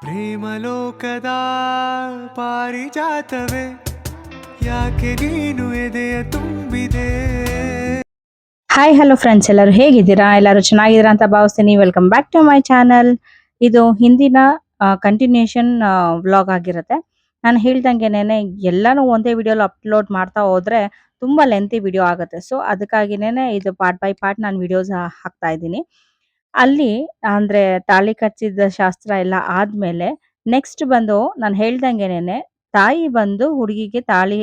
ಪ್ರೇಮಲೋಕದ ಪಾರಿಜಾತವೇ ಯಾಕೆ ನೀನು ಎದೆಯ ತುಂಬಿದೆ. ಹಾಯ್ ಹಲೋ ಫ್ರೆಂಡ್ಸ್, ಎಲ್ಲರೂ ಹೇಗಿದ್ದೀರಾ? ಎಲ್ಲರೂ ಚೆನ್ನಾಗಿದ್ದೀರಾ ಅಂತ ಭಾವಿಸ್ತೀನಿ. Welcome back to my channel. ಇದು ಹಿಂದಿನ ಕಂಟಿನ್ಯೂಷನ್ ವ್ಲಾಗ್ ಆಗಿರುತ್ತೆ. ನಾನು ಹೇಳ್ದಂಗೆನೇನೆ ಎಲ್ಲಾನು ಒಂದೇ ವಿಡಿಯೋಲಿ ಅಪ್ಲೋಡ್ ಮಾಡ್ತಾ ಹೋದ್ರೆ ತುಂಬಾ ಲೆಂತಿ ವಿಡಿಯೋ ಆಗುತ್ತೆ. ಸೊ ಅದಕ್ಕಾಗಿನೇನೆ ಇದು ಪಾರ್ಟ್ ಬೈ ಪಾರ್ಟ್ ನಾನು ವಿಡಿಯೋಸ್ ಹಾಕ್ತಾ ಇದ್ದೀನಿ. ಅಲ್ಲಿ ಅಂದ್ರೆ ತಾಳಿ ಕಟ್ಟಿಸಿದ ಶಾಸ್ತ್ರ ಎಲ್ಲ ಆದ್ಮೇಲೆ ನೆಕ್ಸ್ಟ್ ಬಂದು ನಾನು ಹೇಳ್ದಂಗೆನೇನೆ ತಾಯಿ ಬಂದು ಹುಡುಗಿಗೆ ತಾಳಿ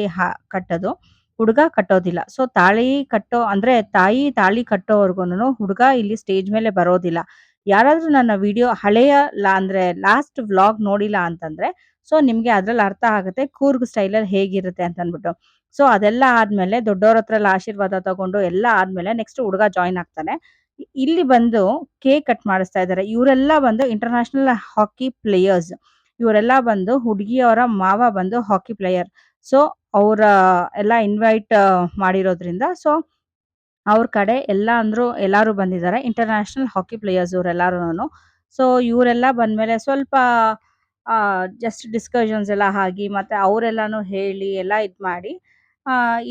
ಕಟ್ಟೋದು, ಹುಡುಗ ಕಟ್ಟೋದಿಲ್ಲ. ಸೊ ತಾಳಿ ಕಟ್ಟೋ ಅಂದ್ರೆ ತಾಯಿ ತಾಳಿ ಕಟ್ಟೋವರ್ಗುನು ಹುಡುಗ ಇಲ್ಲಿ ಸ್ಟೇಜ್ ಮೇಲೆ ಬರೋದಿಲ್ಲ. ಯಾರಾದ್ರೂ ನನ್ನ ವಿಡಿಯೋ ಹಳೆಯ ಅಂದ್ರೆ ಲಾಸ್ಟ್ ವ್ಲಾಗ್ ನೋಡಿಲ್ಲ ಅಂತಂದ್ರೆ ಸೊ ನಿಮ್ಗೆ ಅದ್ರಲ್ಲಿ ಅರ್ಥ ಆಗುತ್ತೆ ಕೂರ್ಗ್ ಸ್ಟೈಲಲ್ಲಿ ಹೇಗಿರುತ್ತೆ ಅಂತ ಅಂದ್ಬಿಟ್ಟು. ಸೊ ಅದೆಲ್ಲ ಆದ್ಮೇಲೆ ದೊಡ್ಡವ್ರ ಹತ್ರ ಎಲ್ಲ ಆಶೀರ್ವಾದ ತಗೊಂಡು ಎಲ್ಲ ಆದ್ಮೇಲೆ ನೆಕ್ಸ್ಟ್ ಹುಡುಗ ಜಾಯಿನ್ ಆಗ್ತಾನೆ. ಇಲ್ಲಿ ಬಂದು ಕೇಕ್ ಕಟ್ ಮಾಡಿಸ್ತಾ ಇದ್ದಾರೆ. ಇವರೆಲ್ಲ ಬಂದು ಇಂಟರ್ನ್ಯಾಷನಲ್ ಹಾಕಿ ಪ್ಲೇಯರ್ಸ್. ಇವರೆಲ್ಲ ಬಂದು ಹುಡುಗಿಯವರ ಮಾವ ಬಂದು ಹಾಕಿ ಪ್ಲೇಯರ್. ಸೊ ಅವರ ಎಲ್ಲ ಇನ್ವೈಟ್ ಮಾಡಿರೋದ್ರಿಂದ ಸೊ ಅವ್ರ ಕಡೆ ಎಲ್ಲ ಅಂದ್ರು ಎಲ್ಲಾರು ಬಂದಿದ್ದಾರೆ. ಇಂಟರ್ನ್ಯಾಷನಲ್ ಹಾಕಿ ಪ್ಲೇಯರ್ಸ್ ಇವರೆಲ್ಲರೂನು. ಸೊ ಇವರೆಲ್ಲ ಬಂದ್ಮೇಲೆ ಸ್ವಲ್ಪ ಜಸ್ಟ್ ಡಿಸ್ಕಷನ್ಸ್ ಎಲ್ಲ ಆಗಿ ಮತ್ತೆ ಅವರೆಲ್ಲಾನು ಹೇಳಿ ಎಲ್ಲ ಇದ್ ಮಾಡಿ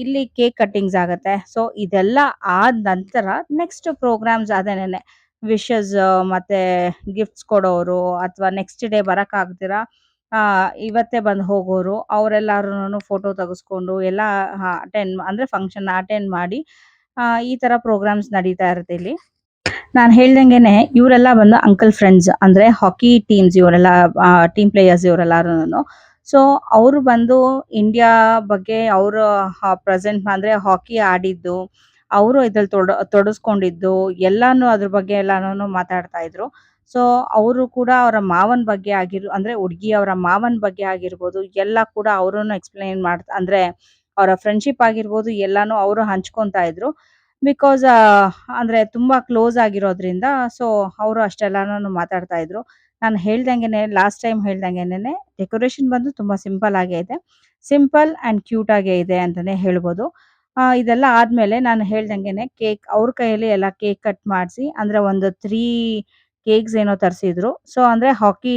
ಇಲ್ಲಿ ಕೇಕ್ ಕಟ್ಟಿಂಗ್ಸ್ ಆಗತ್ತೆ. ಸೊ ಇದೆಲ್ಲ ಆದ ನಂತರ ನೆಕ್ಸ್ಟ್ ಪ್ರೋಗ್ರಾಮ್ಸ್ ಅದೇನೇನೆ ವಿಶಸ್ ಮತ್ತೆ ಗಿಫ್ಟ್ಸ್ ಕೊಡೋರು ಅಥವಾ ನೆಕ್ಸ್ಟ್ ಡೇ ಬರಕ್ಕಾಗ್ದಿರಾ ಇವತ್ತೇ ಬಂದು ಹೋಗೋರು ಅವರೆಲ್ಲರೂನು ಫೋಟೋ ತೆಗೆಸ್ಕೊಂಡು ಎಲ್ಲ ಅಂದ್ರೆ ಫಂಕ್ಷನ್ ಅಟೆಂಡ್ ಮಾಡಿ ಈ ತರ ಪ್ರೋಗ್ರಾಮ್ಸ್ ನಡೀತಾ ಇರುತ್ತೆ ಇಲ್ಲಿ. ನಾನು ಹೇಳ್ದಂಗೆನೆ ಇವರೆಲ್ಲ ಬಂದು ಅಂಕಲ್ ಫ್ರೆಂಡ್ಸ್, ಅಂದ್ರೆ ಹಾಕಿ ಟೀಮ್ಸ್ ಇವರೆಲ್ಲ ಟೀಮ್ ಪ್ಲೇಯರ್ಸ್ ಇವರೆಲ್ಲರೂನು. ಸೊ ಅವರು ಬಂದು ಇಂಡಿಯಾ ಬಗ್ಗೆ ಅವರು ಪ್ರೆಸೆಂಟ್ ಅಂದ್ರೆ ಹಾಕಿ ಆಡಿದ್ದು, ಅವರು ಇದ್ರಲ್ಲಿ ತೊಡಸ್ಕೊಂಡಿದ್ದು ಎಲ್ಲಾನು ಅದ್ರ ಬಗ್ಗೆ ಎಲ್ಲಾನು ಮಾತಾಡ್ತಾ ಇದ್ರು. ಸೊ ಅವರು ಕೂಡ ಅವರ ಮಾವನ ಬಗ್ಗೆ ಅಂದ್ರೆ ಹುಡುಗಿ ಅವರ ಮಾವನ ಬಗ್ಗೆ ಆಗಿರ್ಬೋದು ಎಲ್ಲ ಕೂಡ ಅವರನ್ನು ಎಕ್ಸ್ಪ್ಲೈನ್ ಅಂದ್ರೆ ಅವರ ಫ್ರೆಂಡ್ಶಿಪ್ ಆಗಿರ್ಬೋದು ಎಲ್ಲಾನು ಅವರು ಹಂಚ್ಕೊಂತಾ ಇದ್ರು. ಬಿಕಾಸ್ ಅಂದ್ರೆ ತುಂಬಾ ಕ್ಲೋಸ್ ಆಗಿರೋದ್ರಿಂದ ಸೊ ಅವರು ಅಷ್ಟೆಲ್ಲಾನು ಮಾತಾಡ್ತಾ ಇದ್ರು. ನಾನು ಹೇಳ್ದಂಗೆನೆ ಲಾಸ್ಟ್ ಟೈಮ್ ಹೇಳ್ದಂಗೆನೆ ಡೆಕೋರೇಷನ್ ಬಂದು ತುಂಬಾ ಸಿಂಪಲ್ ಆಗೇ ಇದೆ. ಸಿಂಪಲ್ ಅಂಡ್ ಕ್ಯೂಟ್ ಆಗೇ ಇದೆ ಅಂತಾನೆ ಹೇಳ್ಬೋದು. ಇದೆಲ್ಲ ಆದ್ಮೇಲೆ ನಾನು ಹೇಳ್ದಂಗೆನೆ ಕೇಕ್ ಅವ್ರ ಕೈಯಲ್ಲಿ ಎಲ್ಲ ಕೇಕ್ ಕಟ್ ಮಾಡಿಸಿ ಅಂದ್ರೆ ಒಂದು 3 ಕೇಕ್ಸ್ ಏನೋ ತರಿಸಿದ್ರು. ಸೊ ಅಂದ್ರೆ ಹಾಕಿ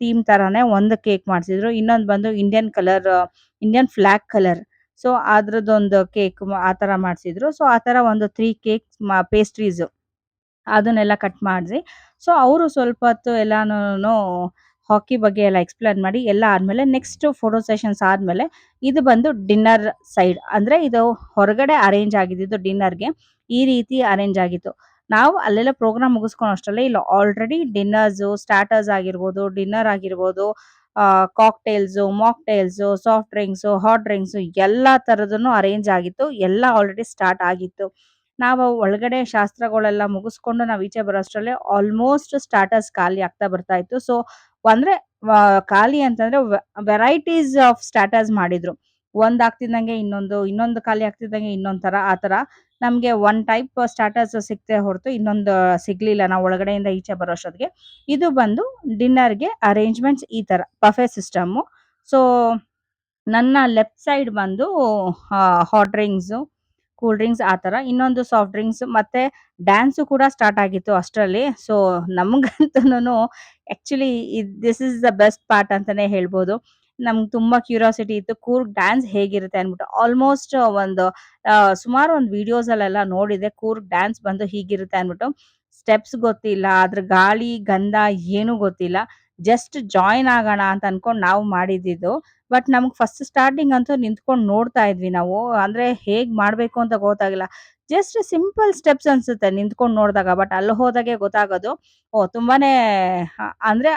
ಥೀಮ್ ತರಾನೇ ಒಂದು ಕೇಕ್ ಮಾಡಿಸಿದ್ರು. ಇನ್ನೊಂದು ಬಂದು ಇಂಡಿಯನ್ ಫ್ಲಾಗ್ ಕಲರ್. ಸೊ ಅದ್ರದ್ದೊಂದು ಕೇಕ್ ಆ ತರ ಮಾಡಿಸಿದ್ರು. ಸೊ ಆ ತರ ಒಂದು 3 ಕೇಕ್ಸ್ ಪೇಸ್ಟ್ರೀಸ್ ಅದನ್ನೆಲ್ಲ ಕಟ್ ಮಾಡಿಸಿ ಸೊ ಅವರು ಸ್ವಲ್ಪ ಹೊತ್ತು ಎಲ್ಲಾನು ಹಾಕಿ ಬಗ್ಗೆ ಎಲ್ಲ ಎಕ್ಸ್ಪ್ಲೇನ್ ಮಾಡಿ ಎಲ್ಲ ಆದ್ಮೇಲೆ ನೆಕ್ಸ್ಟ್ ಫೋಟೋ ಸೆಷನ್ಸ್ ಆದ್ಮೇಲೆ ಇದು ಬಂದು ಡಿನ್ನರ್ ಸೈಡ್. ಅಂದ್ರೆ ಇದು ಹೊರಗಡೆ ಅರೇಂಜ್ ಆಗಿದ್ದು ಡಿನ್ನರ್ಗೆ ಈ ರೀತಿ ಅರೇಂಜ್ ಆಗಿತ್ತು. ನಾವು ಅಲ್ಲೆಲ್ಲ ಪ್ರೋಗ್ರಾಮ್ ಮುಗಿಸ್ಕೊಂಡು ಅಷ್ಟರಲ್ಲೇ ಇಲ್ಲ ಆಲ್ರೆಡಿ ಡಿನ್ನರ್ಸ್ ಸ್ಟಾರ್ಟರ್ಸ್ ಆಗಿರ್ಬೋದು, ಡಿನ್ನರ್ ಆಗಿರ್ಬೋದು, cocktails, mocktails, soft drinks, hot drinks ಎಲ್ಲಾ ತರದನ್ನು ಅರೇಂಜ್ ಆಗಿತ್ತು. ಎಲ್ಲ ಆಲ್ರೆಡಿ ಸ್ಟಾರ್ಟ್ ಆಗಿತ್ತು. ನಾವು ಒಳಗಡೆ ಶಾಸ್ತ್ರಗಳೆಲ್ಲ ಮುಗಿಸ್ಕೊಂಡು ನಾವು ಈಚೆ ಬರೋಷ್ಟರಲ್ಲೇ ಆಲ್ಮೋಸ್ಟ್ ಸ್ಟಾರ್ಟರ್ಸ್ ಖಾಲಿ ಆಗ್ತಾ ಬರ್ತಾ ಇತ್ತು. ಸೊ ಅಂದ್ರೆ ಖಾಲಿ ಅಂತಂದ್ರೆ ವೆರೈಟೀಸ್ ಆಫ್ ಸ್ಟಾರ್ಟರ್ಸ್ ಮಾಡಿದ್ರು. ಒಂದ್ ಆಗ್ತಿದ್ದಂಗೆ ಇನ್ನೊಂದು ಖಾಲಿ ಆಗ್ತಿದ್ದಂಗೆ ಇನ್ನೊಂದ್ ತರ ಆ ತರ ನಮ್ಗೆ ಒನ್ ಟೈಪ್ ಸ್ಟಾರ್ಟರ್ಸ್ ಸಿಕ್ತೆ ಹೊರತು ಇನ್ನೊಂದು ಸಿಗ್ಲಿಲ್ಲ ನಾವು ಒಳಗಡೆಯಿಂದ ಈಚೆ ಬರೋಷ್ಟೊತ್ತಿಗೆ. ಇದು ಬಂದು ಡಿನ್ನರ್ಗೆ ಅರೇಂಜ್ಮೆಂಟ್ಸ್ ಈ ತರ ಬಫೆ ಸಿಸ್ಟಮ್. ಸೊ ನನ್ನ ಲೆಫ್ಟ್ ಸೈಡ್ ಬಂದು ಹಾಟ್ ಡ್ರಿಂಕ್ಸ್, ಕೂಲ್ ಡ್ರಿಂಕ್ಸ್ ಆ ತರ, ಇನ್ನೊಂದು ಸಾಫ್ಟ್ ಡ್ರಿಂಕ್ಸ್ ಮತ್ತೆ ಡ್ಯಾನ್ಸು ಕೂಡ ಸ್ಟಾರ್ಟ್ ಆಗಿತ್ತು ಅಷ್ಟರಲ್ಲಿ. ಸೊ ನಮ್ಗಂತೂನು actually this is the best part ಅಂತಾನೆ ಹೇಳ್ಬೋದು. ನಮ್ಗೆ ತುಂಬಾ ಕ್ಯೂರಿಯಾಸಿಟಿ ಇತ್ತು ಕೂರ್ಗ್ ಡ್ಯಾನ್ಸ್ ಹೇಗಿರುತ್ತೆ ಅನ್ಬಿಟ್ಟು. ಆಲ್ಮೋಸ್ಟ್ ಒಂದು ಸುಮಾರು ಒಂದು ವಿಡಿಯೋಸ್ ಅಲ್ಲೆಲ್ಲ ನೋಡಿದೆ ಕೂರ್ಗ್ ಡ್ಯಾನ್ಸ್ ಬಂದು ಹೀಗಿರುತ್ತೆ ಅನ್ಬಿಟ್ಟು. ಸ್ಟೆಪ್ಸ್ ಗೊತ್ತಿಲ್ಲ, ಅದ್ರ ಗಾಳಿ ಗಂಧ ಏನು ಗೊತ್ತಿಲ್ಲ. ಜಸ್ಟ್ ಜಾಯಿನ್ ಆಗೋಣ ಅಂತ ಅನ್ಕೊಂಡು ನಾವು ಮಾಡಿದ್ದು. ಬಟ್ ನಮ್ಗೆ ಫಸ್ಟ್ ಸ್ಟಾರ್ಟಿಂಗ್ ಅಂತೂ ನಿಂತ್ಕೊಂಡು ನೋಡ್ತಾ ಇದ್ವಿ ನಾವು. ಅಂದ್ರೆ ಹೇಗ್ ಮಾಡ್ಬೇಕು ಅಂತ ಗೊತ್ತಾಗಿಲ್ಲ. ಜಸ್ಟ್ ಸಿಂಪಲ್ ಸ್ಟೆಪ್ಸ್ ಅನ್ಸುತ್ತೆ ನಿಂತ್ಕೊಂಡು ನೋಡಿದಾಗ. ಬಟ್ ಅಲ್ಲಿ ಹೋದಾಗೆ ಗೊತ್ತಾಗೋದು ತುಂಬಾನೇ ಅಂದ್ರೆ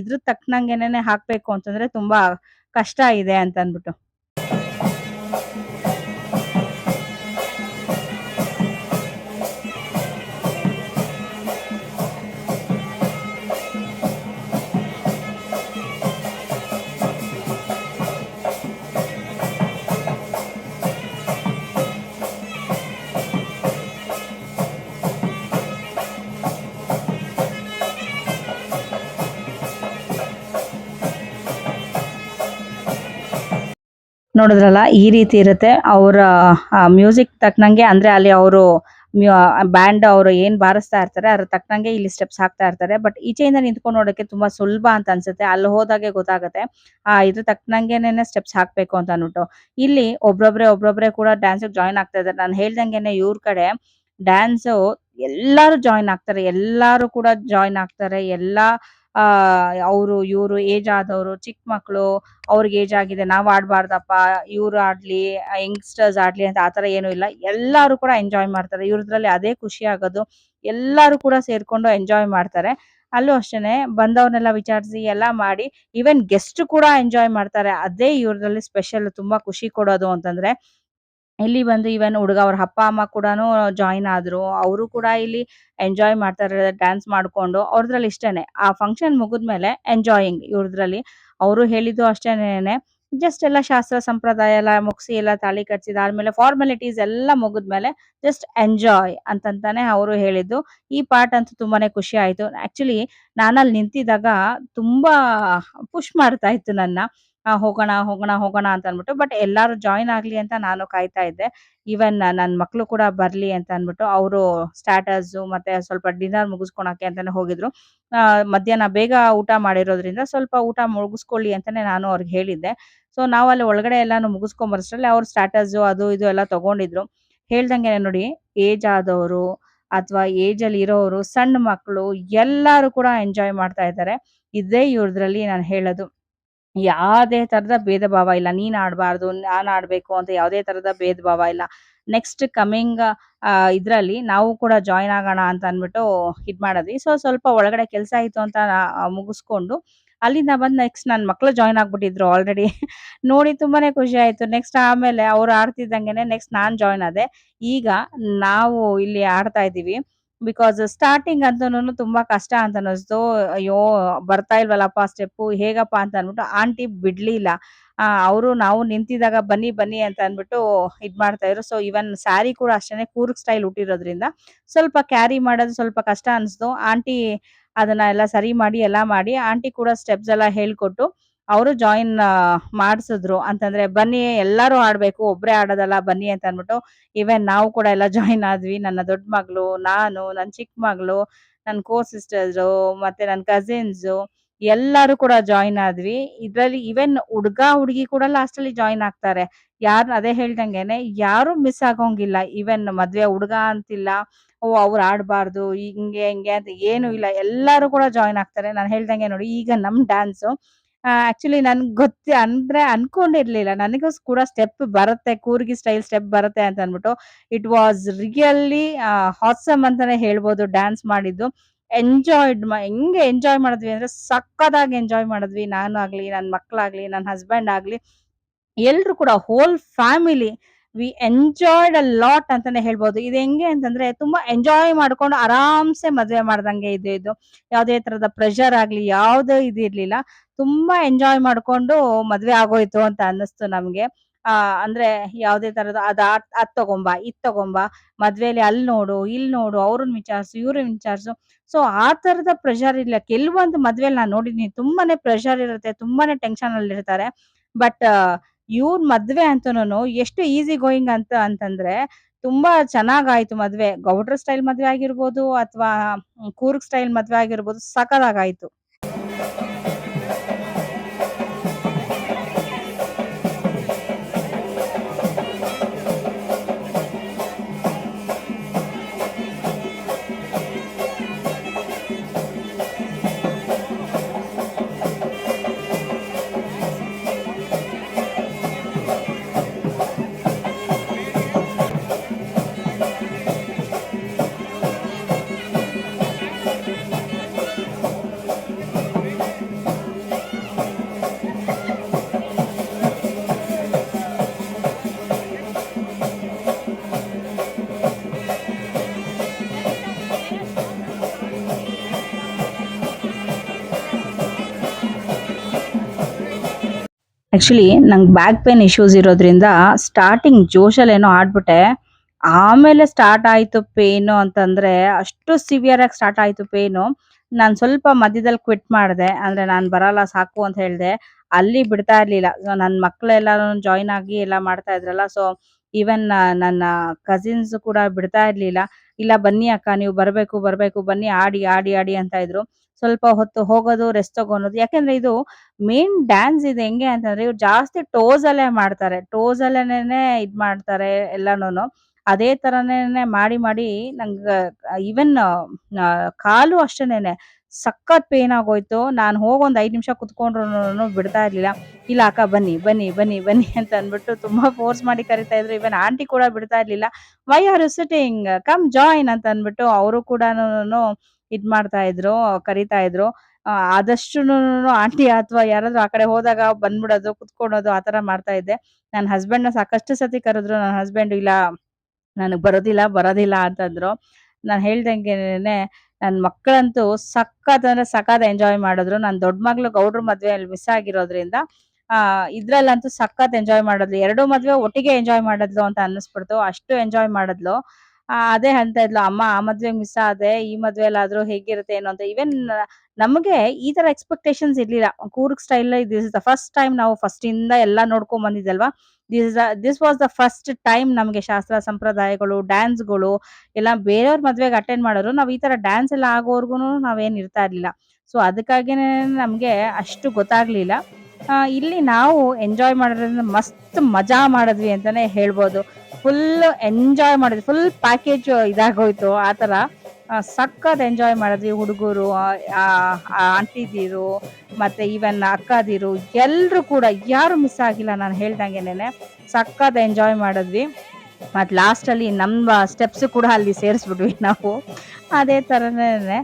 ಇದ್ರ ತಕ್ಕನಂಗೆನೆ ಹಾಕ್ಬೇಕು ಅಂತಂದ್ರೆ ತುಂಬಾ ಕಷ್ಟ ಇದೆ ಅಂತ ಅಂದ್ಬಿಟ್ಟು. ನೋಡಿದ್ರಲ್ಲ ಈ ರೀತಿ ಇರುತ್ತೆ ಅವರ ಮ್ಯೂಸಿಕ್ ತಕ್ಕನಂಗೆ. ಅಂದ್ರೆ ಅಲ್ಲಿ ಅವರು ಬ್ಯಾಂಡ್ ಅವರು ಏನ್ ಬಾರಿಸ್ತಾ ಇರ್ತಾರೆ ಅದ್ರ ತಕ್ಕಂಗೆ ಇಲ್ಲಿ ಸ್ಟೆಪ್ಸ್ ಹಾಕ್ತಾ ಇರ್ತಾರೆ. ಬಟ್ ಈಚೆಯಿಂದ ನಿಂತ್ಕೊಂಡು ನೋಡೋಕೆ ತುಂಬಾ ಸುಲಭ ಅಂತ ಅನ್ಸುತ್ತೆ. ಅಲ್ಲಿ ಹೋದಾಗೆ ಗೊತ್ತಾಗುತ್ತೆ ಇದ್ರ ತಕ್ಕನಂಗೆನೆ ಸ್ಟೆಪ್ಸ್ ಹಾಕ್ಬೇಕು ಅಂತ ಅನ್ಬಿಟ್ಟು. ಇಲ್ಲಿ ಒಬ್ರೊಬ್ರೆ ಕೂಡ ಡ್ಯಾನ್ಸ್ ಜಾಯಿನ್ ಆಗ್ತಾ ಇದ್ದಾರೆ. ನಾನು ಹೇಳ್ದಂಗೆನೆ ಇವ್ರ ಕಡೆ ಡ್ಯಾನ್ಸ್ ಎಲ್ಲಾರು ಜಾಯಿನ್ ಆಗ್ತಾರೆ. ಎಲ್ಲಾರು ಕೂಡ ಜಾಯಿನ್ ಆಗ್ತಾರೆ. ಎಲ್ಲಾ ಅವ್ರು ಇವ್ರು ಏಜ್ ಆದವರು, ಚಿಕ್ಕ ಮಕ್ಳು, ಅವ್ರಿಗೆ ಏಜ್ ಆಗಿದೆ ನಾವ್ ಆಡ್ಬಾರ್ದಪ್ಪ, ಇವ್ರು ಆಡ್ಲಿ, ಯಂಗ್‌ಸ್ಟರ್ಸ್ ಆಡ್ಲಿ ಅಂತ ಆತರ ಏನು ಇಲ್ಲ. ಎಲ್ಲಾರು ಕೂಡ ಎಂಜಾಯ್ ಮಾಡ್ತಾರೆ. ಇವ್ರದ್ರಲ್ಲಿ ಅದೇ ಖುಷಿ ಆಗೋದು. ಎಲ್ಲಾರು ಕೂಡ ಸೇರ್ಕೊಂಡು ಎಂಜಾಯ್ ಮಾಡ್ತಾರೆ. ಅಲ್ಲೂ ಅಷ್ಟೇನೆ ಬಂದವ್ರನ್ನೆಲ್ಲ ವಿಚಾರಿಸಿ ಎಲ್ಲಾ ಮಾಡಿ ಈವನ್ ಗೆಸ್ಟ್ ಕೂಡ ಎಂಜಾಯ್ ಮಾಡ್ತಾರೆ. ಅದೇ ಇವ್ರದ್ರಲ್ಲಿ ಸ್ಪೆಷಲ್ ತುಂಬಾ ಖುಷಿ ಕೊಡೋದು ಅಂತಂದ್ರೆ. ಇಲ್ಲಿ ಬಂದು ಈವನ್ ಹುಡುಗ ಅವ್ರ ಅಪ್ಪ ಅಮ್ಮ ಕೂಡಾನು ಜಾಯಿನ್ ಆದ್ರು. ಅವರು ಕೂಡ ಇಲ್ಲಿ ಎಂಜಾಯ್ ಮಾಡ್ತಾರೆ ಡ್ಯಾನ್ಸ್ ಮಾಡ್ಕೊಂಡು. ಅವ್ರದ್ರಲ್ಲಿ ಇಷ್ಟೇನೆ. ಆ ಫಂಕ್ಷನ್ ಮುಗಿದ್ಮೇಲೆ ಎಂಜಾಯಿಂಗ್ ಇವ್ರದ್ರಲ್ಲಿ. ಅವರು ಹೇಳಿದ್ದು ಅಷ್ಟೇನೇನೆ. ಜಸ್ಟ್ ಎಲ್ಲ ಶಾಸ್ತ್ರ ಸಂಪ್ರದಾಯ ಎಲ್ಲ ಮುಗಿಸಿ ಎಲ್ಲ ತಾಳಿ ಕಟ್ಸಿದಾದ್ಮೇಲೆ ಫಾರ್ಮಾಲಿಟೀಸ್ ಎಲ್ಲ ಮುಗಿದ್ಮೇಲೆ ಜಸ್ಟ್ ಎಂಜಾಯ್ ಅಂತಂತಾನೆ ಅವರು ಹೇಳಿದ್ದು. ಈ ಪಾರ್ಟ್ ಅಂತೂ ತುಂಬಾನೇ ಖುಷಿ ಆಯ್ತು. ಆಕ್ಚುಲಿ ನಾನಲ್ಲಿ ನಿಂತಿದ್ದಾಗ ತುಂಬಾ ಪುಶ್ ಮಾಡ್ತಾ ಇತ್ತು ನನ್ನ. ಹೋಗೋಣ, ಹೋಗೋಣ, ಹೋಗೋಣ ಅಂತ ಅನ್ಬಿಟ್ಟು. ಬಟ್ ಎಲ್ಲಾರು ಜಾಯಿನ್ ಆಗ್ಲಿ ಅಂತ ನಾನು ಕಾಯ್ತಾ ಇದ್ದೆ. ಈವನ್ ನನ್ ಮಕ್ಳು ಕೂಡ ಬರ್ಲಿ ಅಂತ ಅನ್ಬಿಟ್ಟು ಅವರು ಸ್ಟಾರ್ಟರ್ಸು ಮತ್ತೆ ಸ್ವಲ್ಪ ಡಿನ್ನರ್ ಮುಗಿಸ್ಕೊಳಕ್ಕೆ ಅಂತಾನೆ ಹೋಗಿದ್ರು. ಮಧ್ಯಾಹ್ನ ಬೇಗ ಊಟ ಮಾಡಿರೋದ್ರಿಂದ ಸ್ವಲ್ಪ ಊಟ ಮುಗಿಸ್ಕೊಳ್ಳಿ ಅಂತಾನೆ ನಾನು ಅವ್ರಿಗೆ ಹೇಳಿದ್ದೆ. ಸೊ ನಾವು ಅಲ್ಲಿ ಒಳಗಡೆ ಎಲ್ಲಾನು ಮುಗಿಸ್ಕೊಂಡ್ ಬರೋಷ್ಟ್ರಲ್ಲಿ ಅವ್ರು ಸ್ಟಾರ್ಟರ್ಸು ಅದು ಇದು ಎಲ್ಲ ತಗೊಂಡಿದ್ರು. ಹೇಳ್ದಂಗೆನೆ ನೋಡಿ ಏಜ್ ಆದವರು ಅಥವಾ ಏಜ್ ಅಲ್ಲಿ ಇರೋರು, ಸಣ್ಣ ಮಕ್ಕಳು ಎಲ್ಲಾರು ಕೂಡ ಎಂಜಾಯ್ ಮಾಡ್ತಾ ಇದ್ದಾರೆ. ಇದೇ ಇವ್ರದ್ರಲ್ಲಿ ನಾನು ಹೇಳೋದು. ಯಾವ್ದೇ ತರದ ಭೇದ ಭಾವ ಇಲ್ಲ. ನೀನ್ ಆಡ್ಬಾರ್ದು, ನಾನ್ ಆಡ್ಬೇಕು ಅಂತ ಯಾವುದೇ ತರದ ಭೇದ ಭಾವ ಇಲ್ಲ. ನೆಕ್ಸ್ಟ್ ಕಮಿಂಗ್ ಇದ್ರಲ್ಲಿ ನಾವು ಕೂಡ ಜಾಯಿನ್ ಆಗೋಣ ಅಂತ ಅನ್ಬಿಟ್ಟು ಮಾಡಿದ್ವಿ. ಸೊ ಸ್ವಲ್ಪ ಒಳಗಡೆ ಕೆಲ್ಸ ಇತ್ತು ಅಂತ ಮುಗಿಸ್ಕೊಂಡು ಅಲ್ಲಿಂದ ಬಂದ್ ನೆಕ್ಸ್ಟ್ ನನ್ ಮಕ್ಳು ಜಾಯಿನ್ ಆಗ್ಬಿಟ್ಟಿದ್ರು ಆಲ್ರೆಡಿ. ನೋಡಿ ತುಂಬಾನೇ ಖುಷಿ ಆಯ್ತು. ನೆಕ್ಸ್ಟ್ ಆಮೇಲೆ ಅವ್ರು ಆಡ್ತಿದ್ದಂಗೆನೆ ನೆಕ್ಸ್ಟ್ ನಾನ್ ಜಾಯಿನ್ ಆದೆ. ಈಗ ನಾವು ಇಲ್ಲಿ ಆಡ್ತಾ ಇದ್ದೀವಿ. ಬಿಕಾಸ್ ಸ್ಟಾರ್ಟಿಂಗ್ ಅಂತೂನು ತುಂಬಾ ಕಷ್ಟ ಅಂತ ಅನಿಸ್ತು. ಅಯ್ಯೋ! ಬರ್ತಾ ಇಲ್ವಲ್ಲಪ್ಪ ಸ್ಟೆಪ್ಪು ಹೇಗಪ್ಪಾ ಅಂತ ಅನ್ಬಿಟ್ಟು ಆಂಟಿ ಬಿಡ್ಲಿಲ್ಲ. ಅವರು ನಾವು ನಿಂತಿದ್ದಾಗ ಬನ್ನಿ ಬನ್ನಿ ಅಂತ ಅನ್ಬಿಟ್ಟು ಮಾಡ್ತಾ ಇದ್ರು. ಸೊ ಈವನ್ ಸ್ಯಾರಿ ಕೂಡ ಅಷ್ಟೇನೆ ಕೂರ್ಗ್ ಸ್ಟೈಲ್ ಉಟ್ಟಿರೋದ್ರಿಂದ ಸ್ವಲ್ಪ ಕ್ಯಾರಿ ಮಾಡೋದು ಸ್ವಲ್ಪ ಕಷ್ಟ ಅನ್ಸ್ತು. ಆಂಟಿ ಅದನ್ನ ಎಲ್ಲ ಸರಿ ಮಾಡಿ ಎಲ್ಲ ಮಾಡಿ ಆಂಟಿ ಕೂಡ ಸ್ಟೆಪ್ಸ್ ಎಲ್ಲ ಹೇಳ್ಕೊಟ್ಟು ಅವರು ಜಾಯಿನ್ ಮಾಡ್ಸಿದ್ರು. ಅಂತಂದ್ರೆ ಬನ್ನಿ ಎಲ್ಲಾರು ಆಡ್ಬೇಕು, ಒಬ್ರೇ ಆಡೋದಲ್ಲ ಬನ್ನಿ ಅಂತ ಅನ್ಬಿಟ್ಟು ಈವನ್ ನಾವು ಕೂಡ ಎಲ್ಲ ಜಾಯಿನ್ ಆದ್ವಿ. ನನ್ನ ದೊಡ್ಡ ಮಗಳು, ನಾನು, ನನ್ ಚಿಕ್ಕ ಮಗಳು, ನನ್ ಸಿಸ್ಟರ್ಸು ಮತ್ತೆ ನನ್ ಕಸಿನ್ಸು ಎಲ್ಲಾರು ಕೂಡ ಜಾಯಿನ್ ಆದ್ವಿ. ಇದ್ರಲ್ಲಿ ಈವನ್ ಹುಡ್ಗ-ಹುಡ್ಗಿ ಕೂಡ ಲಾಸ್ಟ್ ಅಲ್ಲಿ ಜಾಯಿನ್ ಆಗ್ತಾರೆ. ಅದೇ ಹೇಳ್ದಂಗೆನೆ ಯಾರು ಮಿಸ್ ಆಗೋಂಗಿಲ್ಲ. ಈವನ್ ಮದ್ವೆ ಹುಡ್ಗ ಅಂತಿಲ್ಲ, ಓಹ್! ಅವ್ರು ಆಡ್ಬಾರ್ದು ಹಿಂಗೆ ಅಂತ ಏನು ಇಲ್ಲ. ಎಲ್ಲಾರು ಕೂಡ ಜಾಯಿನ್ ಆಗ್ತಾರೆ. ನಾನ್ ಹೇಳ್ದಂಗೆ ನೋಡಿ ಈಗ ನಮ್ ಡ್ಯಾನ್ಸು ಆಕ್ಚುಲಿ ನನ್ಗ್ ಅಂದ್ರೆ ಅನ್ಕೊಂಡಿರ್ಲಿಲ್ಲ. ನನಗೂ ಕೂಡ ಸ್ಟೆಪ್ ಬರುತ್ತೆ, ಕೂರ್ಗಿ ಸ್ಟೈಲ್ ಸ್ಟೆಪ್ ಬರುತ್ತೆ ಅಂತ ಅನ್ಬಿಟ್ಟು. ಇಟ್ ವಾಸ್ ರಿಯಲಿ ಹಾಸಮ್ ಅಂತಾನೆ ಹೇಳ್ಬೋದು ಡ್ಯಾನ್ಸ್ ಮಾಡಿದ್ದು. ಹೆಂಗೆ ಎಂಜಾಯ್ ಮಾಡಿದ್ವಿ ಅಂದ್ರೆ ಸಕ್ಕತ್ತಾಗಿ ಎಂಜಾಯ್ ಮಾಡಿದ್ವಿ. ನಾನು ಆಗ್ಲಿ, ನನ್ ಮಕ್ಳಾಗ್ಲಿ, ನನ್ ಹಸ್ಬೆಂಡ್ ಆಗ್ಲಿ ಎಲ್ರು ಕೂಡ whole family we enjoyed a lot ಅಂತಾನೆ ಹೇಳ್ಬೋದು. ಇದು ಹೆಂಗೆ ಅಂತಂದ್ರೆ ತುಂಬಾ ಎಂಜಾಯ್ ಮಾಡ್ಕೊಂಡು ಆರಾಮ್ಸೆ ಮದ್ವೆ ಮಾಡ್ದಂಗೆ ಇದು ಇದು. ಯಾವ್ದೇ ತರದ ಪ್ರೆಷರ್ ಆಗ್ಲಿ ಯಾವ್ದು ಇದಿರ್ಲಿಲ್ಲ. ತುಂಬಾ ಎಂಜಾಯ್ ಮಾಡ್ಕೊಂಡು ಮದ್ವೆ ಆಗೋಯ್ತು ಅಂತ ಅನ್ನಿಸ್ತು ನಮ್ಗೆ. ಅಂದ್ರೆ ಯಾವ್ದೇ ತರದ ಅದ್ ತಗೊಂಬಾ, ಇದ್ ತಗೊಂಬಾ, ಮದ್ವೆಲಿ ಅಲ್ಲ್ ನೋಡು, ಇಲ್ಲ್ ನೋಡು, ಅವ್ರನ್ನ ವಿಚಾರ್ಸು, ಇವ್ರನ್ನ ವಿಚಾರ್ಸು. ಸೊ ಆ ತರದ ಪ್ರೆಷರ್ ಇಲ್ಲ. ಕೆಲವೊಂದು ಮದ್ವೆಲಿ ನಾನ್ ನೋಡಿದೀನಿ ತುಂಬಾನೇ ಪ್ರೆಷರ್ ಇರುತ್ತೆ, ತುಂಬಾನೇ ಟೆನ್ಷನ್ ಅಲ್ಲಿರ್ತಾರೆ. ಬಟ್ ಇವ್ರ್ ಮದ್ವೆ ಅಂತೂನು ಎಷ್ಟು ಈಸಿ ಗೋಯಿಂಗ್ ಅಂತಂದ್ರೆ ತುಂಬಾ ಚೆನ್ನಾಗಾಯ್ತು ಮದ್ವೆ. ಗೌಡ್ರ ಸ್ಟೈಲ್ ಮದ್ವೆ ಆಗಿರ್ಬೋದು ಅಥವಾ ಕೂರ್ಗ್ ಸ್ಟೈಲ್ ಮದ್ವೆ ಆಗಿರ್ಬೋದು ಸಖತ್ತಾಗಾಯ್ತು. ಆಕ್ಚುಲಿ ನಂಗೆ ಬ್ಯಾಕ್ ಪೇನ್ ಇಶ್ಯೂಸ್ ಇರೋದ್ರಿಂದ ಸ್ಟಾರ್ಟಿಂಗ್ ಜೋಶಲ್ಲೇನೋ ಆಡ್ಬಿಟ್ಟೆ. ಆಮೇಲೆ ಸ್ಟಾರ್ಟ್ ಆಯ್ತು ಪೇನು ಅಂತಂದ್ರೆ ಅಷ್ಟು ಸಿವಿಯರ್ ಆಗಿ ಸ್ಟಾರ್ಟ್ ಆಯ್ತು ಪೇನು. ನಾನ್ ಸ್ವಲ್ಪ ಮಧ್ಯದಲ್ಲಿ ಕ್ವಿಟ್ ಮಾಡ್ದೆ. ಅಂದ್ರೆ ನಾನ್ ಬರಲ್ಲ ಸಾಕು ಅಂತ ಹೇಳ್ದೆ. ಅಲ್ಲಿ ಬಿಡ್ತಾ ಇರ್ಲಿಲ್ಲ. ನನ್ ಮಕ್ಳೆಲ್ಲಾನು ಜಾಯಿನ್ ಆಗಿ ಎಲ್ಲ ಮಾಡ್ತಾ ಇದ್ರಲ್ಲ. ಸೊ ಈವನ್ ನನ್ನ ಕಸಿನ್ಸ್ ಕೂಡ ಬಿಡ್ತಾ ಇರ್ಲಿಲ್ಲ. ಇಲ್ಲ ಬನ್ನಿ ಅಕ್ಕ ನೀವು ಬರ್ಬೇಕು ಬರ್ಬೇಕು ಬನ್ನಿ ಆಡಿ ಆಡಿ ಆಡಿ ಅಂತ ಇದ್ರು. ಸ್ವಲ್ಪ ಹೊತ್ತು ಹೋಗೋದು ರೆಸ್ಟ್ ತಗೊಳೋದು. ಯಾಕೆಂದ್ರೆ ಇದು ಮೇನ್ ಡ್ಯಾನ್ಸ್ ಇದು ಹೆಂಗೆ ಅಂತಂದ್ರೆ ಇವ್ರು ಜಾಸ್ತಿ ಟೋಸ್ ಅಲ್ಲೇ ಮಾಡ್ತಾರೆ. ಟೋಸ್ ಅಲ್ಲೇನೆ ಇದ್ ಮಾಡ್ತಾರೆ ಎಲ್ಲಾನುನು. ಅದೇ ತರನೇನೆ ಮಾಡಿ ಮಾಡಿ ನಂಗ ಈವನ್ ಕಾಲು ಅಷ್ಟೇನೇನೆ ಸಖತ್ ಪೇನ್ ಆಗೋಯ್ತು. ನಾನು ಹೋಗಿ ಒಂದ್ 5 ನಿಮಿಷ ಕುತ್ಕೊಂಡ್ರುನು ಬಿಡ್ತಾ ಇರ್ಲಿಲ್ಲ. ಇಲ್ಲ ಅಕ್ಕ ಬನ್ನಿ ಬನ್ನಿ ಬನ್ನಿ ಬನ್ನಿ ಅಂತ ಅಂದ್ಬಿಟ್ಟು ತುಂಬಾ ಫೋರ್ಸ್ ಮಾಡಿ ಕರಿತಾ ಇದ್ರು. ಈವನ್ ಆಂಟಿ ಕೂಡ ಬಿಡ್ತಾ ಇರ್ಲಿಲ್ಲ. Why are you sitting come join ಅಂತ ಅಂದ್ಬಿಟ್ಟು ಅವರು ಕೂಡನು ಇದ್ ಮಾಡ್ತಾ ಇದ್ರು, ಕರಿತಾ ಇದ್ರು. ಆದಷ್ಟುನು ಆಂಟಿ ಅಥವಾ ಯಾರಾದ್ರೂ ಆ ಕಡೆ ಹೋದಾಗ ಬಂದ್ಬಿಡೋದು, ಕುತ್ಕೊಳ್ಳೋದು ಆ ತರ ಮಾಡ್ತಾ ಇದ್ದೆ. ನನ್ನ ಹಸ್ಬೆಂಡ್‌ನ ಸಾಕಷ್ಟು ಸತಿ ಕರೆದ್ರು. ನನ್ನ ಹಸ್ಬೆಂಡ್ ಇಲ್ಲ ನನಗ್ ಬರೋದಿಲ್ಲ, ಬರೋದಿಲ್ಲ ಅಂತಂದ್ರು. ನಾನ್ ಹೇಳ್ದಂಗೆನೆ ನನ್ ಮಕ್ಕಳಂತೂ ಸಖತ್ ಅಂದ್ರೆ ಸಖತ್ ಎಂಜಾಯ್ ಮಾಡಿದ್ರು. ನನ್ ದೊಡ್ಡ ಮಗಳು ಗೌಡ್ರ ಮದ್ವೆಯಲ್ಲಿ ಮಿಸ್ ಆಗಿರೋದ್ರಿಂದ ಇದ್ರಲ್ಲಂತೂ ಸಖತ್ ಎಂಜಾಯ್ ಮಾಡಿದ್ಲು. 2 ಮದ್ವೆ ಒಟ್ಟಿಗೆ ಎಂಜಾಯ್ ಮಾಡಿದ್ಲು ಅಂತ ಅನ್ನಿಸ್ಬಿಡ್ತು. ಅಷ್ಟು ಎಂಜಾಯ್ ಮಾಡಿದ್ಲು. ಅದೇ ಹೇಳ್ತಾ ಇದ್ಲು, "ಅಮ್ಮ ಆ ಮದ್ವೆಗ್ ಮಿಸ್ ಆದೆ, ಈ ಮದ್ವೆಲಾದ್ರೂ ಹೇಗಿರುತ್ತೆ ಏನೋ" ಅಂತ. ಈವನ್ ನಮಗೆ ಈ ತರ ಎಕ್ಸ್‌ಪೆಕ್ಟೇಷನ್ಸ್ ಇರ್ಲಿಲ್ಲ. Coorg style this is the first time ನಾವು ಫಸ್ಟ್ ಇಂದ ಎಲ್ಲ ನೋಡ್ಕೊಂಡ್ ಬಂದಿದ್ದಲ್ವಾ. This was the first time ನಮ್ಗೆ ಶಾಸ್ತ್ರ ಸಂಪ್ರದಾಯಗಳು, ಡ್ಯಾನ್ಸ್‌ಗಳು ಎಲ್ಲ ಬೇರೆಯವ್ರ ಮದ್ವೆಗೆ ಅಟೆಂಡ್ ಮಾಡೋರು. ನಾವ್ ಈ ತರ ಡ್ಯಾನ್ಸ್ ಎಲ್ಲ ಆಗೋವರ್ಗುನು ನಾವೇನ್ ಇರ್ತಾ ಇರ್ಲಿಲ್ಲ. ಸೊ ಅದಕ್ಕಾಗಿನೇ ನಮ್ಗೆ ಅಷ್ಟು ಗೊತ್ತಾಗ್ಲಿಲ್ಲ. ಇಲ್ಲಿ ನಾವು ಎಂಜಾಯ್ ಮಾಡೋದ್ರಿಂದ ಮಸ್ತ್ ಮಜಾ ಮಾಡಿದ್ವಿ ಅಂತಾನೆ ಹೇಳ್ಬೋದು. ಫುಲ್ ಎಂಜಾಯ್ ಮಾಡಿದ್ವಿ. ಫುಲ್ ಪ್ಯಾಕೇಜ್ ಇದಾಗೋಯ್ತು ಆ ತರ. ಸಖತ್ ಎಂಜಾಯ್ ಮಾಡಿದ್ವಿ. ಹುಡುಗರು, ಆಂಟಿದಿರು ಮತ್ತೆ ಈವನ್ ಅಕ್ಕದಿರು ಎಲ್ರು ಕೂಡ ಯಾರು ಮಿಸ್ ಆಗಿಲ್ಲ ನಾನು ಹೇಳ್ದಂಗೆನೆ. ಸಖತ್ ಎಂಜಾಯ್ ಮಾಡಿದ್ವಿ. ಮತ್ ಲಾಸ್ಟ್ ಅಲ್ಲಿ ನಮ್ಮ ಸ್ಟೆಪ್ಸ್ ಕೂಡ ಅಲ್ಲಿ ಸೇರಿಸ್ಬಿಟ್ವಿ ನಾವು. ಅದೇ ತರನೇನೆ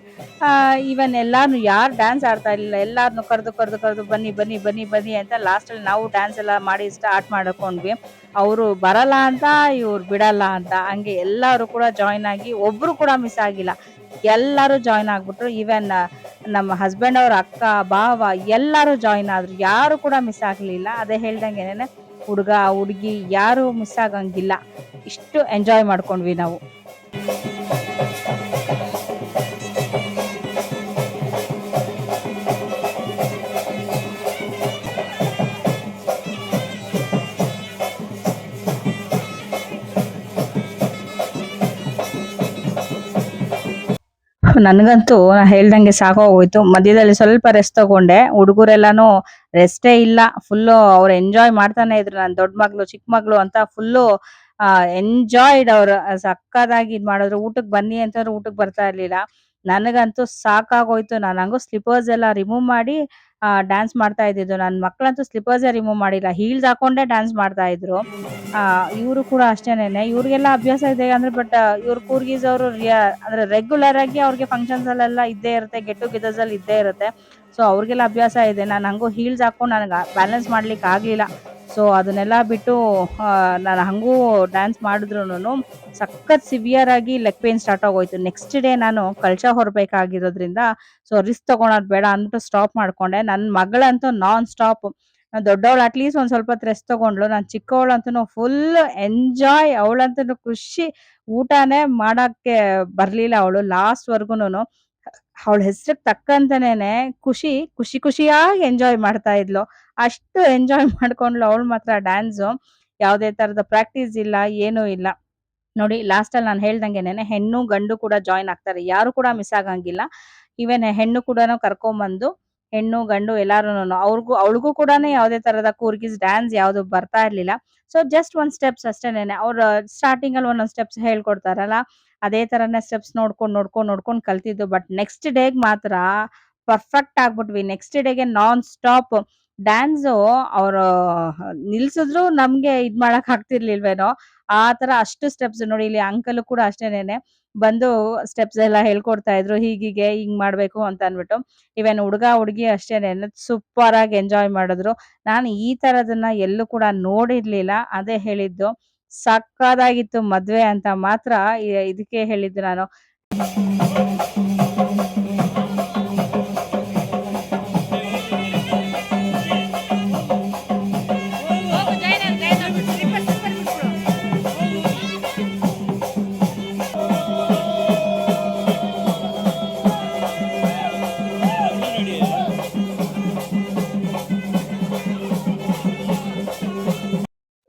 ಈವನ್ ಎಲ್ಲಾರ್ನು ಯಾರು ಡ್ಯಾನ್ಸ್ ಆಡ್ತಾ ಇರ್ಲಿಲ್ಲ ಎಲ್ಲಾರ್ನು ಕರೆದು ಬನ್ನಿ ಬನ್ನಿ ಬನ್ನಿ ಬನ್ನಿ ಅಂತ ಲಾಸ್ಟ್ ಅಲ್ಲಿ ನಾವು ಡ್ಯಾನ್ಸ್ ಎಲ್ಲ ಮಾಡಿ ಸ್ಟಾರ್ಟ್ ಮಾಡ್ಕೊಂಡ್ವಿ. ಅವರು ಬರಲ್ಲ ಅಂತ ಇವ್ರು ಬಿಡಲ್ಲ ಅಂತ ಹಂಗೆ ಎಲ್ಲರೂ ಕೂಡ ಜಾಯಿನ್ ಆಗಿ ಒಬ್ರು ಕೂಡ ಮಿಸ್ ಆಗಿಲ್ಲ. ಎಲ್ಲರೂ ಜಾಯಿನ್ ಆಗ್ಬಿಟ್ರು. ಈವನ್ ನಮ್ಮ ಹಸ್ಬೆಂಡ್ ಅವ್ರ ಅಕ್ಕ ಬಾವ ಎಲ್ಲರೂ ಜಾಯಿನ್ ಆದ್ರು. ಯಾರು ಕೂಡ ಮಿಸ್ ಆಗ್ಲಿಲ್ಲ. ಅದೇ ಹೇಳ್ದಂಗೆನೆ ಹುಡುಗ ಹುಡುಗಿ ಯಾರು ಮಿಸ್ ಆಗಂಗಿಲ್ಲ. ಇಷ್ಟು ಎಂಜಾಯ್ ಮಾಡ್ಕೊಂಡ್ವಿ ನಾವು. ನನ್ಗಂತೂ ನಾ ಹೇಳ್ದಂಗೆ ಸಾಕಾಗೋಯ್ತು. ಮಧ್ಯದಲ್ಲಿ ಸ್ವಲ್ಪ ರೆಸ್ಟ್ ತಗೊಂಡೆ. ಹುಡುಗರೆಲ್ಲಾನು ರೆಸ್ಟೇ ಇಲ್ಲ. ಫುಲ್ಲು ಅವ್ರು ಎಂಜಾಯ್ ಮಾಡ್ತಾನೆ ಇದ್ರು. ನನ್ ದೊಡ್ಡ ಮಗಳು, ಚಿಕ್ಕ ಮಗಳು ಅಂತ ಫುಲ್ಲು ಎಂಜಾಯ್ಡ್ ಅವ್ರು. ಸಕ್ಕತ್ತಾಗಿ ಇದ್ ಮಾಡಿದ್ರು. ಊಟಕ್ ಬನ್ನಿ ಅಂತಂದ್ರು ಊಟಕ್ ಬರ್ತಾ ಇರ್ಲಿಲ್ಲ. ನನಗಂತೂ ಸಾಕಾಗೋಯ್ತು. ನಾನು ಹಂಗು ಸ್ಲಿಪರ್ಸ್ ಎಲ್ಲ ರಿಮೂವ್ ಮಾಡಿ ಡ್ಯಾನ್ಸ್ ಮಾಡ್ತಾ ಇದ್ದಿದ್ದು. ನನ್ ಮಕ್ಳಂತೂ ಸ್ಲಿಪರ್ಸೇ ರಿಮೂವ್ ಮಾಡಿಲ್ಲ. ಹೀಲ್ಸ್ ಹಾಕೊಂಡೇ ಡ್ಯಾನ್ಸ್ ಮಾಡ್ತಾ ಇದ್ರು. ಇವ್ರು ಕೂಡ ಅಷ್ಟೇನೇನೆ. ಇವ್ರಿಗೆಲ್ಲ ಅಭ್ಯಾಸ ಇದೆ ಅಂದ್ರೆ ಬಟ್ ಇವ್ರು ಕೂರ್ಗೀಸ್ ಅವರು ಅಂದ್ರೆ ರೆಗ್ಯುಲರ್ ಆಗಿ ಅವ್ರಿಗೆ ಫಂಕ್ಷನ್ಸ್ ಅಲ್ಲೆಲ್ಲ ಇದ್ದೇ ಇರುತ್ತೆ. ಗೆಟ್ ಟುಗೆದರ್ಸ್ ಅಲ್ಲಿ ಇದ್ದೇ ಇರುತ್ತೆ. ಸೊ ಅವ್ರಿಗೆಲ್ಲ ಅಭ್ಯಾಸ ಇದೆ. ನಾನು ಹಂಗು ಹೀಲ್ಸ್ ಹಾಕೊಂಡು ನನಗೆ ಬ್ಯಾಲೆನ್ಸ್ ಮಾಡ್ಲಿಕ್ಕೆ ಆಗ್ಲಿಲ್ಲ. ಸೊ ಅದನ್ನೆಲ್ಲ ಬಿಟ್ಟು ನಾನು ಹಂಗೂ ಡ್ಯಾನ್ಸ್ ಮಾಡಿದ್ರುನು ಸಖತ್ ಸಿವಿಯರ್ ಆಗಿ ಲೆಗ್ ಪೇನ್ ಸ್ಟಾರ್ಟ್ ಆಗೋಯ್ತು. ನೆಕ್ಸ್ಟ್ ಡೇ ನಾನು ಕಳಶ ಹೊರಬೇಕಾಗಿರೋದ್ರಿಂದ ಸೊ ರಿಸ್ಕ್ ತಗೊಳೋದ್ ಬೇಡ ಅಂದ್ಬಿಟ್ಟು ಸ್ಟಾಪ್ ಮಾಡ್ಕೊಂಡೆ. ನನ್ನ ಮಗಳಂತೂ ನಾನ್ ಸ್ಟಾಪ್. ದೊಡ್ಡವಳು ಅಟ್ಲೀಸ್ಟ್ ಒಂದ್ ಸ್ವಲ್ಪ ಹೊತ್ತು ರೆಸ್ಟ್ ತಗೊಂಡ್ಳು. ನಾನ್ ಚಿಕ್ಕವಳಂತೂ ಫುಲ್ ಎಂಜಾಯ್. ಅವಳಂತೂ ಖುಷಿ. ಊಟನೇ ಮಾಡಕ್ಕೆ ಬರ್ಲಿಲ್ಲ ಅವಳು ಲಾಸ್ಟ್ ವರ್ಗುನು. ಅವಳ ಹೆಸರಿಗೆ ತಕ್ಕಂತೆನೇನೆ ಖುಷಿಯಾಗಿ ಎಂಜಾಯ್ ಮಾಡ್ತಾ ಇದ್ಲು. ಅಷ್ಟು ಎಂಜಾಯ್ ಮಾಡ್ಕೊಂಡ್ಲು ಅವಳು ಮಾತ್ರ ಡ್ಯಾನ್ಸು. ಯಾವುದೇ ತರದ ಪ್ರಾಕ್ಟೀಸ್ ಇಲ್ಲ, ಏನೂ ಇಲ್ಲ. ನೋಡಿ ಲಾಸ್ಟ್ ಅಲ್ಲಿ ನಾನು ಹೇಳ್ದಂಗೆನೆ ಹೆಣ್ಣು ಗಂಡು ಕೂಡ ಜಾಯಿನ್ ಆಗ್ತಾರೆ. ಯಾರು ಕೂಡ ಮಿಸ್ ಆಗಂಗಿಲ್ಲ. ಈವನ್ ಹೆಣ್ಣು ಕೂಡನು ಕರ್ಕೊಂಬಂದು ಹೆಣ್ಣು ಗಂಡು ಎಲ್ಲಾರುನು ಅವಳಿಗೂ ಕೂಡಾನೇ ಯಾವುದೇ ತರದ ಕೂರ್ಗಿಸ್ ಡ್ಯಾನ್ಸ್ ಯಾವ್ದು ಬರ್ತಾ ಇರ್ಲಿಲ್ಲ. ಸೊ ಜಸ್ಟ್ ಒಂದ್ ಸ್ಟೆಪ್ಸ್ ಅಷ್ಟೇನೇನೆ. ಅವ್ರು ಸ್ಟಾರ್ಟಿಂಗ್ ಅಲ್ಲಿ ಒಂದೊಂದ್ ಸ್ಟೆಪ್ಸ್ ಹೇಳ್ಕೊಡ್ತಾರಲ್ಲ ಅದೇ ತರನೇ ಸ್ಟೆಪ್ಸ್ ನೋಡ್ಕೊಂಡ್ ಕಲ್ತಿದ್ದು. ಬಟ್ ನೆಕ್ಸ್ಟ್ ಡೇಗ್ ಮಾತ್ರ ಪರ್ಫೆಕ್ಟ್ ಆಗ್ಬಿಟ್ವಿ. ನೆಕ್ಸ್ಟ್ ಡೇಗೆ ನಾನ್ ಸ್ಟಾಪ್ ಡ್ಯಾನ್ಸು. ಅವ್ರು ನಿಲ್ಸಿದ್ರು ನಮ್ಗೆ ಇದ್ ಮಾಡಕ್ ಆಗ್ತಿರ್ಲಿಲ್ವೇನೋ ಆ ತರ ಅಷ್ಟು ಸ್ಟೆಪ್ಸ್. ನೋಡಿ ಇಲ್ಲಿ ಅಂಕಲ್ ಕೂಡ ಅಷ್ಟೇನೇನೆ ಬಂದು ಸ್ಟೆಪ್ಸ್ ಎಲ್ಲ ಹೇಳ್ಕೊಡ್ತಾ ಇದ್ರು. ಹೀಗೆ ಹಿಂಗ್ ಮಾಡ್ಬೇಕು ಅಂತ ಅನ್ಬಿಟ್ಟು. ಇವನ್ ಹುಡುಗ ಹುಡುಗಿ ಅಷ್ಟೇನೇನೆ ಸೂಪರ್ ಆಗಿ ಎಂಜಾಯ್ ಮಾಡಿದ್ರು. ನಾನು ಈ ತರದನ್ನ ಎಲ್ಲೂ ಕೂಡ ನೋಡಿರ್ಲಿಲ್ಲ. ಅದೇ ಹೇಳಿದ್ದು ಸಕ್ಕತ್ತಾಗಿತ್ತು ಮದ್ವೆ ಅಂತ ಮಾತ್ರ ಇದಕ್ಕೆ ಹೇಳಿದ್ದು ನಾನು.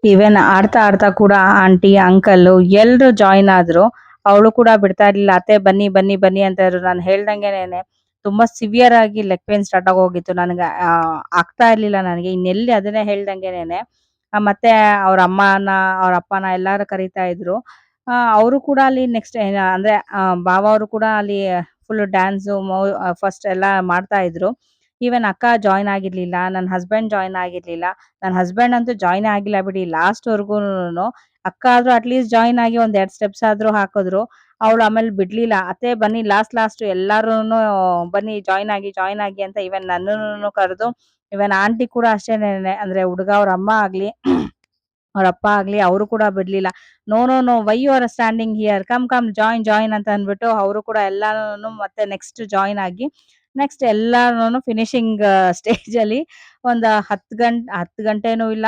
ಈವನ್ ಆಡ್ತಾ ಕೂಡ ಆಂಟಿ ಅಂಕಲ್ ಎಲ್ರು ಜಾಯಿನ್ ಆದ್ರು. ಅವಳು ಕೂಡ ಬಿಡ್ತಾ ಇರ್ಲಿಲ್ಲ. "ಅತ್ತೆ ಬನ್ನಿ, ಬನ್ನಿ, ಬನ್ನಿ" ಅಂತ ಇದ್ರು. ನಾನು ಹೇಳ್ದಂಗೆನೆ ತುಂಬಾ ಸಿವಿಯರ್ ಆಗಿ ಲೆಗ್ ಪೇನ್ ಸ್ಟಾರ್ಟ್ ಆಗೋಗಿತ್ತು. ನನಗೆ ಆಗ್ತಾ ಇರ್ಲಿಲ್ಲ ನನಗೆ. ಇನ್ನೆಲ್ಲಿ ಅದನ್ನೇ ಹೇಳ್ದಂಗೆನೆ ಮತ್ತೆ ಅವ್ರ ಅಮ್ಮನ, ಅವ್ರ ಅಪ್ಪನ ಎಲ್ಲಾರು ಕರೀತಾ ಇದ್ರು. ಅವರು ಕೂಡ ಅಲ್ಲಿ ನೆಕ್ಸ್ಟ್ ಅಂದ್ರೆ ಭಾವ ಅವರು ಕೂಡ ಅಲ್ಲಿ ಫುಲ್ ಡ್ಯಾನ್ಸು ಫಸ್ಟ್ ಎಲ್ಲ ಮಾಡ್ತಾ ಇದ್ರು. ಈವನ್ ಅಕ್ಕ ಜಾಯಿನ್ ಆಗಿರ್ಲಿಲ್ಲ. ನನ್ನ ಹಸ್ಬೆಂಡ್ ಜಾಯಿನ್ ಆಗಿರ್ಲಿಲ್ಲ. ನನ್ನ ಹಸ್ಬೆಂಡ್ ಅಂತೂ ಜಾಯಿನ್ ಆಗಿಲ್ಲ ಬಿಡಿ ಲಾಸ್ಟ್‌ವರೆಗೂನು. ಅಕ್ಕ ಆದ್ರೂ ಅಟ್‌ಲೀಸ್ಟ್ ಜಾಯಿನ್ ಆಗಿ ಒಂದ್ 2 ಸ್ಟೆಪ್ಸ್ ಆದ್ರೂ ಹಾಕಿದ್ರು. ಅವಳು ಆಮೇಲೆ ಬಿಡ್ಲಿಲ್ಲ. "ಅತ್ತೆ ಬನ್ನಿ ಲಾಸ್ಟ್ ಎಲ್ಲಾರೂನು ಬನ್ನಿ ಜಾಯಿನ್ ಆಗಿ" ಅಂತ ಈವನ್ ನನ್ನನ್ನು ಕರೆದು ಈವನ್ ಆಂಟಿ ಕೂಡ ಅಷ್ಟೇನೇನೆ ಅಂದ್ರೆ ಹುಡುಗ ಅವ್ರ ಅಮ್ಮ ಆಗ್ಲಿ ಅವ್ರ ಅಪ್ಪ ಆಗ್ಲಿ ಅವರು ಕೂಡ ಬಿಡ್ಲಿಲ್ಲ. "No, no, no why you are standing here come join" ಅಂತ ಅಂದ್ಬಿಟ್ಟು ಅವರು ಕೂಡ ಎಲ್ಲಾನು ಮತ್ತೆ ನೆಕ್ಸ್ಟ್ ಜಾಯಿನ್ ಆಗಿ ನೆಕ್ಸ್ಟ್ ಎಲ್ಲಾನುನು ಫಿನಿಶಿಂಗ್ ಸ್ಟೇಜಲ್ಲಿ ಒಂದು 10 ಗಂಟೆನೂ ಇಲ್ಲ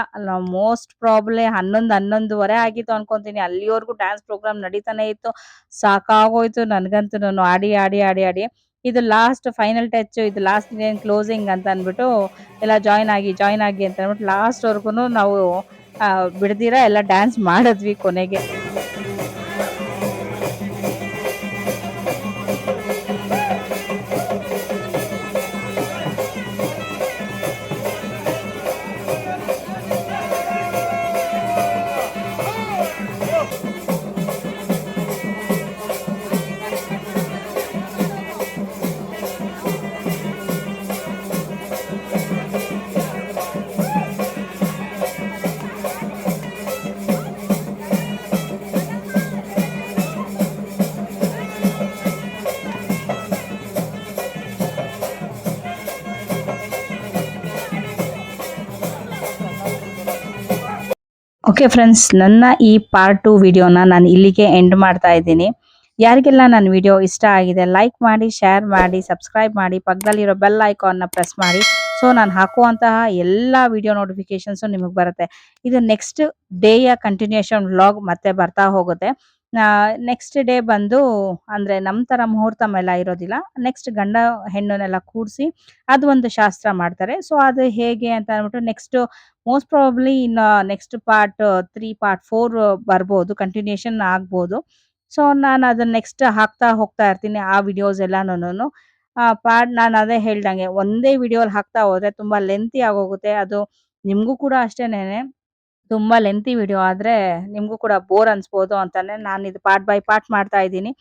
ಮೋಸ್ಟ್ ಪ್ರಾಬಬ್ಲಿ 11, 11:30 ಆಗಿತ್ತು ಅನ್ಕೊಂತೀನಿ. ಅಲ್ಲಿವರೆಗೂ ಡ್ಯಾನ್ಸ್ ಪ್ರೋಗ್ರಾಮ್ ನಡೀತಾನೆ ಇತ್ತು. ಸಾಕಾಗೋಯ್ತು ನನ್ಗಂತೂನು ಆಡಿ. ಇದು ಲಾಸ್ಟ್ ಫೈನಲ್ ಟಚ್ ಇದು ಲಾಸ್ಟ್ ಇನ್ನೇನ್ ಕ್ಲೋಸಿಂಗ್ ಅಂತ ಅಂದ್ಬಿಟ್ಟು ಎಲ್ಲ ಜಾಯಿನ್ ಆಗಿ ಅಂತ ಅಂದ್ಬಿಟ್ಟು ಲಾಸ್ಟ್‌ವರೆಗೂನು ನಾವು ಬಿಡ್ದಿರ ಎಲ್ಲ ಡ್ಯಾನ್ಸ್ ಮಾಡಿದ್ವಿ ಕೊನೆಗೆ. ಓಕೆ ಫ್ರೆಂಡ್ಸ್, ನನ್ನ ಈ ಪಾರ್ಟ್ 2 ವಿಡಿಯೋನ ನಾನು ಇಲ್ಲಿಗೆ ಎಂಡ್ ಮಾಡ್ತಾ ಇದ್ದೀನಿ. ಯಾರಿಗೆಲ್ಲ ನನ್ನ ವಿಡಿಯೋ ಇಷ್ಟ ಆಗಿದೆ ಲೈಕ್ ಮಾಡಿ, ಶೇರ್ ಮಾಡಿ, ಸಬ್ಸ್ಕ್ರೈಬ್ ಮಾಡಿ, ಪಕ್ಕದಲ್ಲಿರೋ ಬೆಲ್ ಐಕಾನ್ನ ಪ್ರೆಸ್ ಮಾಡಿ. ಸೊ ನಾನು ಹಾಕುವಂತಹ ಎಲ್ಲ ವಿಡಿಯೋ ನೋಟಿಫಿಕೇಶನ್ಸು ನಿಮಗೆ ಬರುತ್ತೆ. ಇದು ನೆಕ್ಸ್ಟ್ ಡೇಯ ಕಂಟಿನ್ಯೂಷನ್ ವ್ಲಾಗ್ ಮತ್ತೆ ಬರ್ತಾ ಹೋಗುತ್ತೆ. ನೆಕ್ಸ್ಟ್ ಡೇ ಬಂದು ಅಂದ್ರೆ ನಮ್ಮ ಥರ ಮುಹೂರ್ತ ಎಲ್ಲ ಇರೋದಿಲ್ಲ. ನೆಕ್ಸ್ಟ್ ಗಂಡ ಹೆಣ್ಣನ್ನೆಲ್ಲ ಕೂರಿಸಿ ಅದು ಒಂದು ಶಾಸ್ತ್ರ ಮಾಡ್ತಾರೆ. ಸೊ ಅದು ಹೇಗೆ ಅಂತ ಅಂದ್ಬಿಟ್ಟು ನೆಕ್ಸ್ಟ್ ಮೋಸ್ಟ್ ಪ್ರಾಬಬ್ಲಿ ಇನ್ ನೆಕ್ಸ್ಟ್ ಪಾರ್ಟ್ 3, ಪಾರ್ಟ್ 4 ಬರ್ಬೋದು. ಕಂಟಿನ್ಯೂಷನ್ ಆಗ್ಬೋದು. ಸೊ ನಾನು ಅದನ್ನ ನೆಕ್ಸ್ಟ್ ಹಾಕ್ತಾ ಹೋಗ್ತಾ ಇರ್ತೀನಿ ಆ ವಿಡಿಯೋಸ್ ಎಲ್ಲಾನುನು. ಪಾರ್ಟ್ ನಾನು ಅದೇ ಹೇಳ್ದಂಗೆ ಒಂದೇ ವಿಡಿಯೋಲಿ ಹಾಕ್ತಾ ಹೋದ್ರೆ ತುಂಬಾ ಲೆಂಥಿ ಆಗೋಗುತ್ತೆ. ಅದು ನಿಮ್ಗೂ ಕೂಡ ಅಷ್ಟೇನೇನೆ. ತುಂಬಾ ಲೆಂಥಿ ವಿಡಿಯೋ ಆದ್ರೆ ನಿಮ್ಗೂ ಕೂಡ ಬೋರ್ ಅನ್ಸ್ಬೋದು ಅಂತಾನೆ ನಾನು ಇದು ಪಾರ್ಟ್ ಬೈ ಪಾರ್ಟ್ ಮಾಡ್ತಾ ಇದ್ದೀನಿ.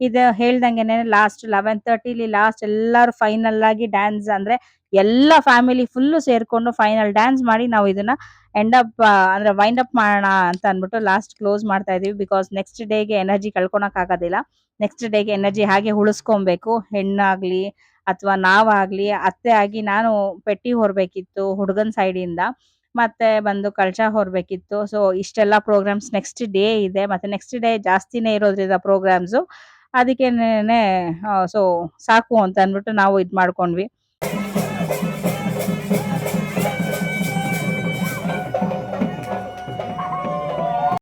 ಇದು ಹೇಳ್ದಂಗೆನೆ ಲಾಸ್ಟ್ 11:30ಲಿ ಲಾಸ್ಟ್ ಎಲ್ಲರೂ ಫೈನಲ್ ಆಗಿ ಡ್ಯಾನ್ಸ್ ಅಂದ್ರೆ ಎಲ್ಲ ಫ್ಯಾಮಿಲಿ ಫುಲ್ಲು ಸೇರ್ಕೊಂಡು ಫೈನಲ್ ಡ್ಯಾನ್ಸ್ ಮಾಡಿ ನಾವು ಇದನ್ನ ಎಂಡ್ ಅಪ್ ಅಂದ್ರೆ ವೈಂಡ್ ಅಪ್ ಮಾಡೋಣ ಅಂತ ಅಂದ್ಬಿಟ್ಟು ಲಾಸ್ಟ್ ಕ್ಲೋಸ್ ಮಾಡ್ತಾ ಇದೀವಿ. ಬಿಕಾಸ್ ನೆಕ್ಸ್ಟ್ ಡೇಗೆ ಎನರ್ಜಿ ಕಳ್ಕೊಳಕ್ ಆಗೋದಿಲ್ಲ. ನೆಕ್ಸ್ಟ್ ಡೇಗೆ ಎನರ್ಜಿ ಹಾಗೆ ಉಳಿಸ್ಕೊಬೇಕು. ಹೆಣ್ಣಾಗ್ಲಿ ಅಥವಾ ನಾವಾಗ್ಲಿ ಅತ್ತೆ ಆಗಿ ನಾನು ಪೆಟ್ಟಿ ಹೊರಬೇಕಿತ್ತು ಹುಡುಗನ್ ಸೈಡಿಂದ. ಮತ್ತೆ ಬಂದು ಕಳಶ ಹೊರಬೇಕಿತ್ತು. ಸೊ ಇಷ್ಟೆಲ್ಲ ಪ್ರೋಗ್ರಾಮ್ಸ್ ನೆಕ್ಸ್ಟ್ ಡೇ ಇದೆ. ಮತ್ತೆ ನೆಕ್ಸ್ಟ್ ಡೇ ಜಾಸ್ತಿನೇ ಇರೋದ್ರಿಂದ ಪ್ರೋಗ್ರಾಮ್ಸು ಅದಕ್ಕೇನೆ ಸೊ ಸಾಕು ಅಂತ ಅಂದ್ಬಿಟ್ಟು ನಾವು ಮಾಡ್ಕೊಂಡ್ವಿ.